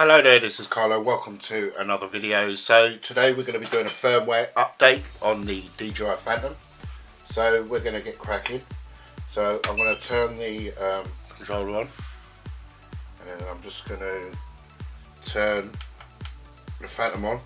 Hello there, this is Carlo. Welcome to another video. So today we're going to be doing a firmware update on the Dji Phantom. So we're going to get cracking. So I'm going to turn the controller on, and then I'm just going to turn the Phantom on.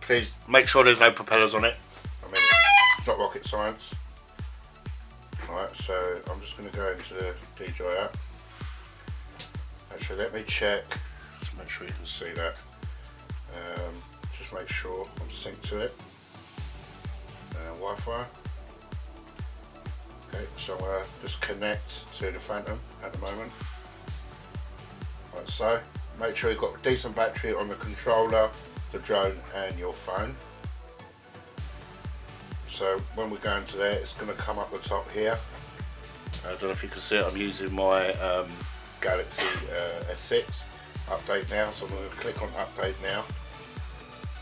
Please make sure there's no propellers on it. I mean, it's not rocket science. Alright, so I'm just going to go into the Dji app. Actually, let me check. Just make sure you can see that. Just make sure I'm synced to it. Wi-Fi. Okay, so I'm going to just connect to the Phantom at the moment. Like so. Make sure you've got a decent battery on the controller, the drone and your phone. So when we go into there, it's going to come up the top here. I don't know if you can see it, I'm using my Galaxy S6 update now, so I'm going to click on update now,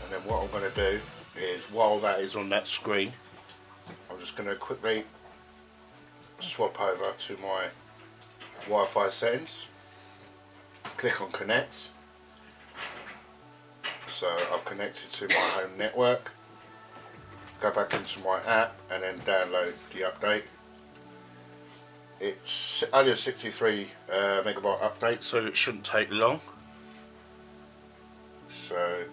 and then what I'm going to do is, while that is on that screen, I'm just going to quickly swap over to my Wi-Fi settings, click on connect. So I've connected to my home network, go back into my app and then download the update. It's only a 63 megabyte update, so it shouldn't take long. So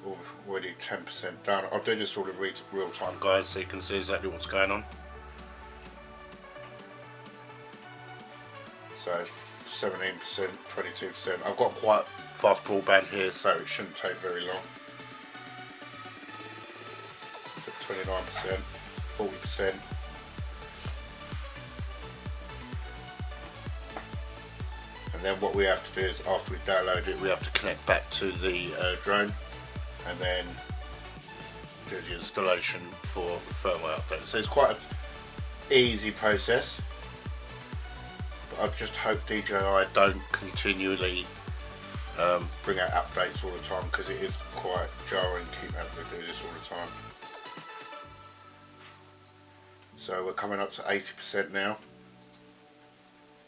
already 10% done. I'll do this all in real time, guys, so you can see exactly what's going on. So it's 17%, 22%. I've got quite fast broadband here, so it shouldn't take very long. 29%, 40%. And then what we have to do is, after we download it, we have to connect back to the drone and then do the installation for the firmware update. So it's quite an easy process, but I just hope DJI don't continually bring out updates all the time, because it is quite jarring keep having to do this all the time. So we're coming up to 80% now.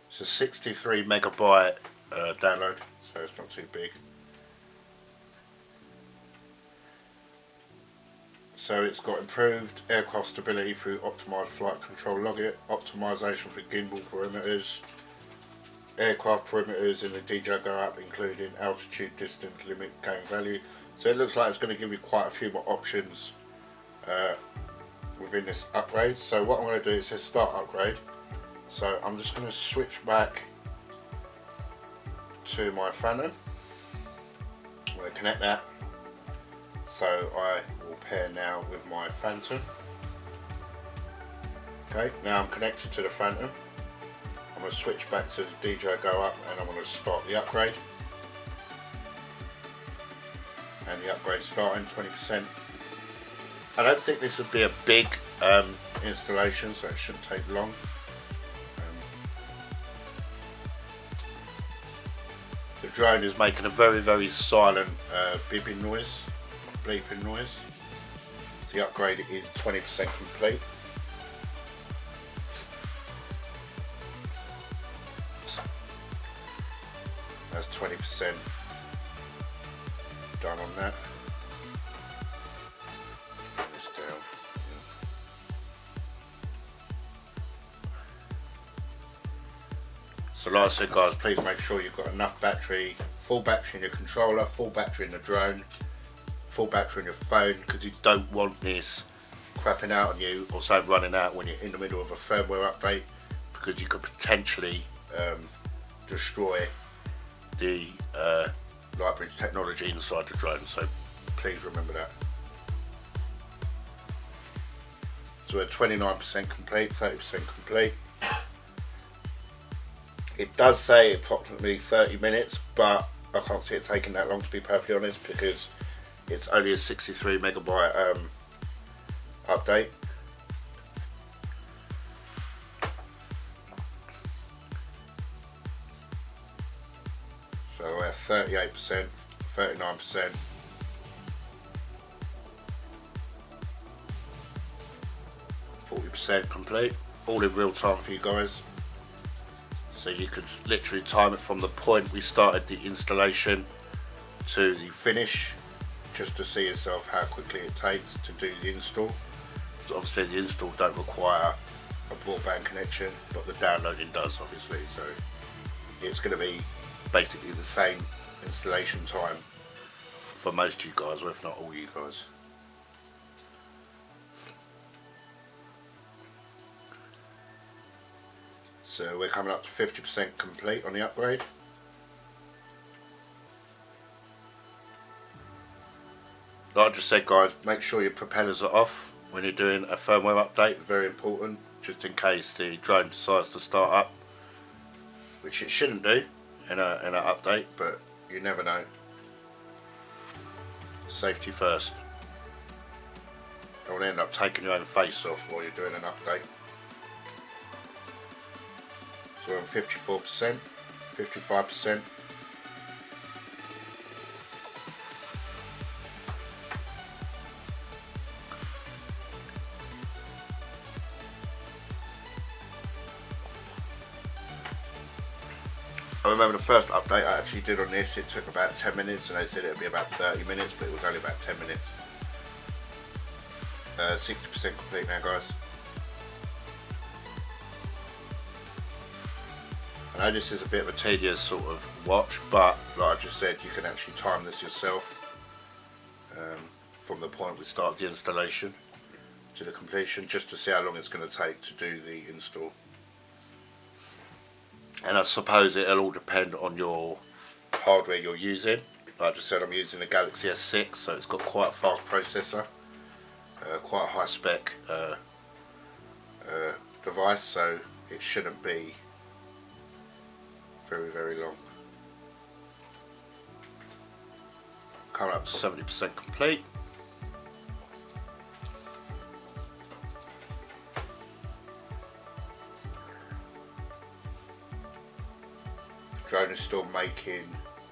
It's a 63 megabyte download, so it's not too big. So it's got improved aircraft stability through optimised flight control logit, optimisation for gimbal parameters, aircraft parameters in the Dji Go app, including altitude, distance, limit, gain value. So it looks like it's going to give you quite a few more options within this upgrade. So what I'm going to do is say start upgrade. So I'm just going to switch back to my Phantom. I'm going to connect that. So I will pair now with my Phantom. Okay, now I'm connected to the Phantom. I'm going to switch back to the Dji Go app and I'm going to start the upgrade. And the upgrade starting 20%. I don't think this would be a big installation, so it shouldn't take long. The drone is making a very silent beeping noise. The upgrade is 20% complete. That's 20% done on that. Put this down. So like I said, guys, please make sure you've got enough battery, full battery in your controller, full battery in the drone, full battery in your phone, because you don't want this crapping out on you or say running out when you're in the middle of a firmware update, because you could potentially destroy the light bridge technology inside the drone. So please remember that. So we're 29% complete, 30% complete. It does say approximately 30 minutes, but I can't see it taking that long, to be perfectly honest, because it's only a 63 megabyte update. So we're at 38%, 39%. 40% complete, all in real time for you guys. So you could literally time it from the point we started the installation to the finish, just to see yourself how quickly it takes to do the install. So obviously the install don't require a broadband connection, but the downloading does, obviously, so it's going to be basically the same installation time for most of you guys, or if not all you guys. So we're coming up to 50% complete on the upgrade. Like I just said, guys, make sure your propellers are off when you're doing a firmware update. Very important, just in case the drone decides to start up, which it shouldn't do in an update, but you never know. Safety first. Don't want to end up taking your own face off while you're doing an update. So we're on 54%, 55%. I remember the first update I actually did on this, it took about 10 minutes and they said it would be about 30 minutes, but it was only about 10 minutes. 60% complete now, guys. I know this is a bit of a tedious sort of watch, but like I just said, you can actually time this yourself from the point we start the installation to the completion, just to see how long it's going to take to do the install. And I suppose it'll all depend on your hardware you're using. Like I just said, I'm using a Galaxy S6, so it's got quite a fast processor, quite a high spec device, so it shouldn't be very long. Coming up to 70% complete. The drone is still making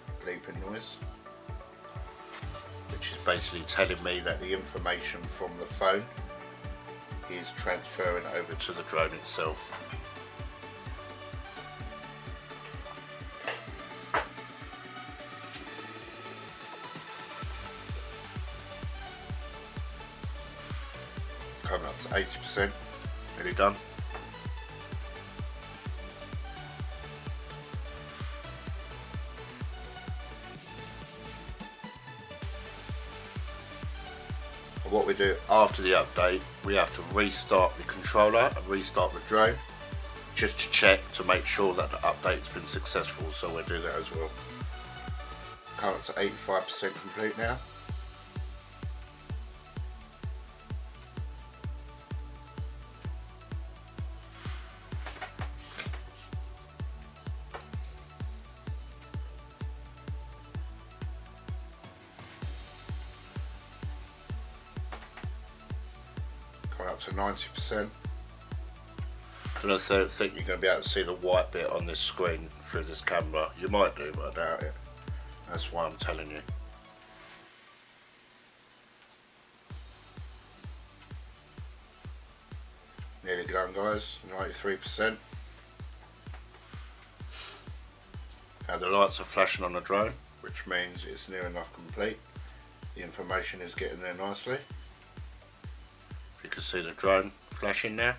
a bleeping noise, which is basically telling me that the information from the phone is transferring over to the drone itself. Coming up to 80%, nearly done. And what we do after the update, we have to restart the controller and restart the drone, just to check to make sure that the update's been successful, so we'll do that as well. Coming up to 85% complete now. Up to 90%. I don't think you're going to be able to see the white bit on this screen through this camera. You might do, but I doubt it. That's why I'm telling you. Nearly done, guys. 93%. Now the lights are flashing on the drone, which means it's near enough complete. The information is getting there nicely. You can see the drone flashing now.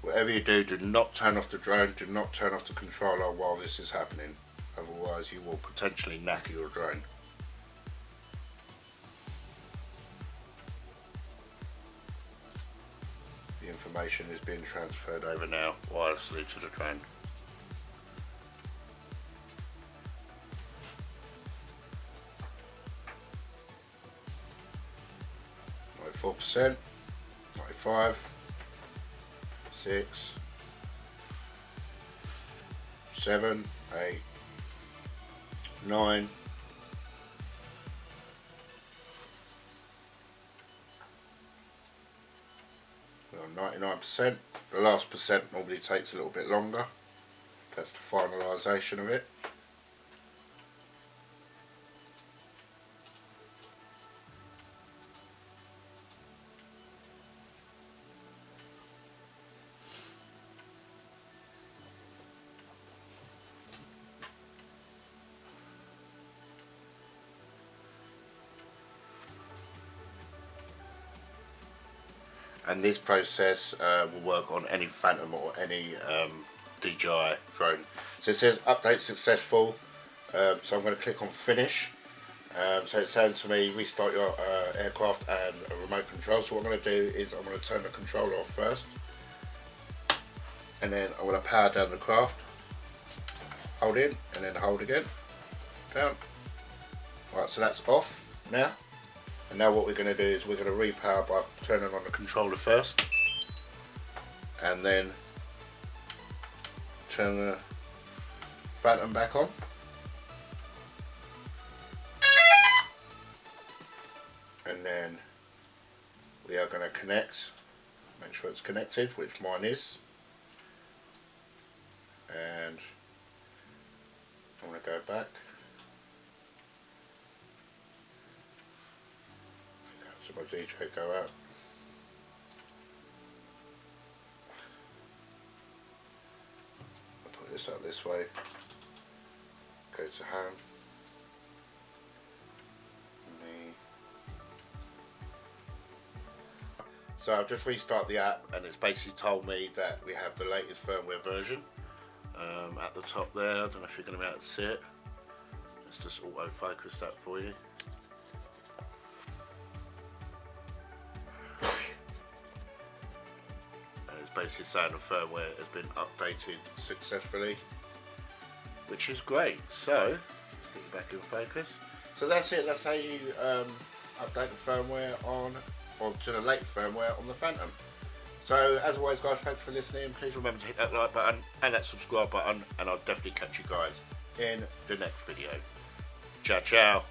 Whatever you do, do not turn off the drone, do not turn off the controller while this is happening, otherwise you will potentially knacker your drone. The information is being transferred over now wirelessly to the drone. 4%, 95, 6, 7, 8, 9, 99%. The last percent normally takes a little bit longer. That's the finalisation of it. and this process will work on any Phantom or any DJI drone. So it says update successful, so I'm going to click on finish. So it's saying to me restart your aircraft and a remote control. So what I'm going to do is I'm going to turn the controller off first, and then I'm going to power down the craft, hold in and then hold again, down. Right, so that's off now. And now what we're going to do is we're going to repower by turning on the controller first, and then turn the Phantom back on. And then we are going to connect, make sure it's connected, which mine is. And I'm going to go back. So my DJ go out. I'll put this up this way. Go to home. So I've just restarted the app, and it's basically told me that we have the latest firmware version at the top there. I don't know if you're going to be able to see it. Let's just auto focus that for you. And it's basically saying the firmware has been updated successfully, which is great. So let's get you back in focus. So that's it. That's how you update the firmware onto the latest firmware on the Phantom. So as always guys, thanks for listening. Please remember to hit that like button and that subscribe button, and I'll definitely catch you guys in the next video. Ciao ciao.